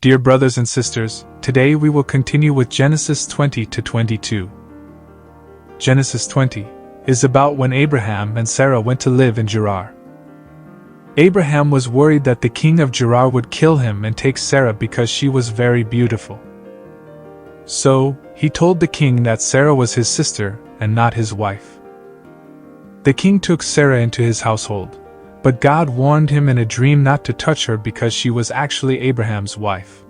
Dear brothers and sisters, today we will continue with Genesis 20 to 22. Genesis 20 is about when Abraham and Sarah went to live in Gerar. Abraham was worried that the king of Gerar would kill him and take Sarah because she was very beautiful. So, he told the king that Sarah was his sister and not his wife. The king took Sarah into his household, but God warned him in a dream not to touch her because she was actually Abraham's wife.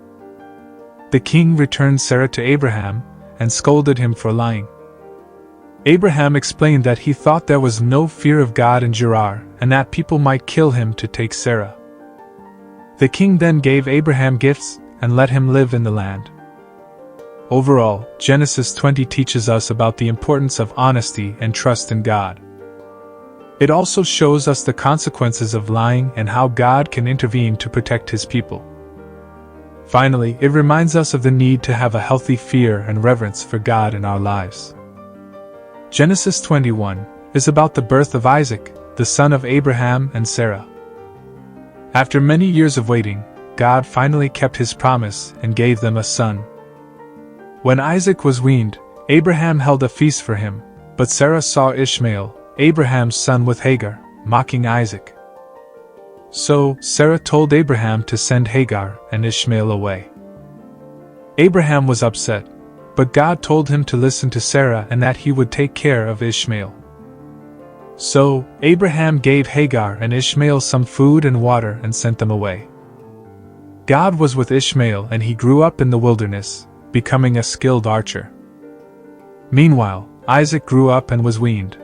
The king returned Sarah to Abraham and scolded him for lying. Abraham explained that he thought there was no fear of God in Gerar and that people might kill him to take Sarah. The king then gave Abraham gifts and let him live in the land. Overall, Genesis 20 teaches us about the importance of honesty and trust in God. It also shows us the consequences of lying and how God can intervene to protect His people. Finally, it reminds us of the need to have a healthy fear and reverence for God in our lives. Genesis 21 is about the birth of Isaac, the son of Abraham and Sarah. After many years of waiting, God finally kept His promise and gave them a son. When Isaac was weaned, Abraham held a feast for him, but Sarah saw Ishmael, Abraham's son, with Hagar, mocking Isaac. So, Sarah told Abraham to send Hagar and Ishmael away. Abraham was upset, but God told him to listen to Sarah and that he would take care of Ishmael. So, Abraham gave Hagar and Ishmael some food and water and sent them away. God was with Ishmael and he grew up in the wilderness, becoming a skilled archer. Meanwhile, Isaac grew up and was weaned.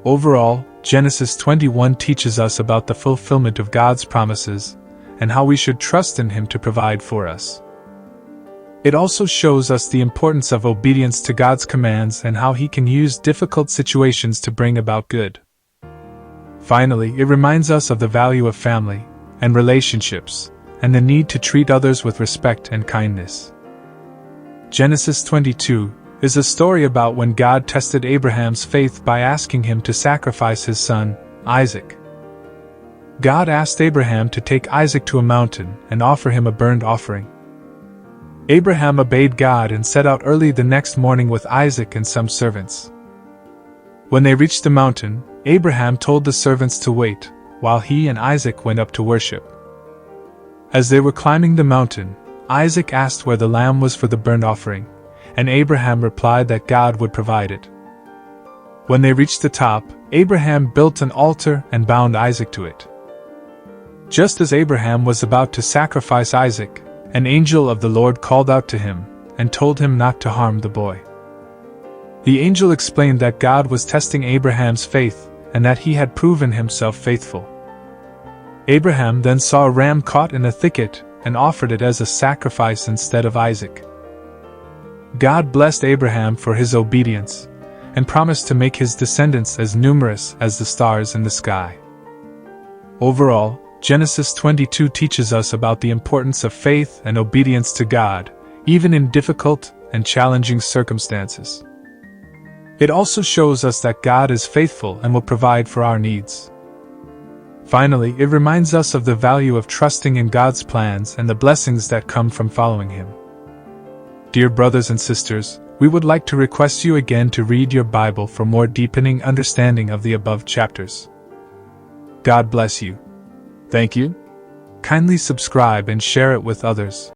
Overall, Genesis 21 teaches us about the fulfillment of God's promises and how we should trust in Him to provide for us. It also shows us the importance of obedience to God's commands and how He can use difficult situations to bring about good. Finally, it reminds us of the value of family and relationships and the need to treat others with respect and kindness. Genesis 22 is a story about when God tested Abraham's faith by asking him to sacrifice his son, Isaac. God asked Abraham to take Isaac to a mountain and offer him a burnt offering. Abraham obeyed God and set out early the next morning with Isaac and some servants. When they reached the mountain, Abraham told the servants to wait, while he and Isaac went up to worship. As they were climbing the mountain, Isaac asked where the lamb was for the burnt offering, and Abraham replied that God would provide it. When they reached the top, Abraham built an altar and bound Isaac to it. Just as Abraham was about to sacrifice Isaac, an angel of the Lord called out to him and told him not to harm the boy. The angel explained that God was testing Abraham's faith and that he had proven himself faithful. Abraham then saw a ram caught in a thicket and offered it as a sacrifice instead of Isaac. God blessed Abraham for his obedience and promised to make his descendants as numerous as the stars in the sky. Overall, Genesis 22 teaches us about the importance of faith and obedience to God, even in difficult and challenging circumstances. It also shows us that God is faithful and will provide for our needs. Finally, it reminds us of the value of trusting in God's plans and the blessings that come from following Him. Dear brothers and sisters, we would like to request you again to read your Bible for more deepening understanding of the above chapters. God bless you. Thank you. Kindly subscribe and share it with others.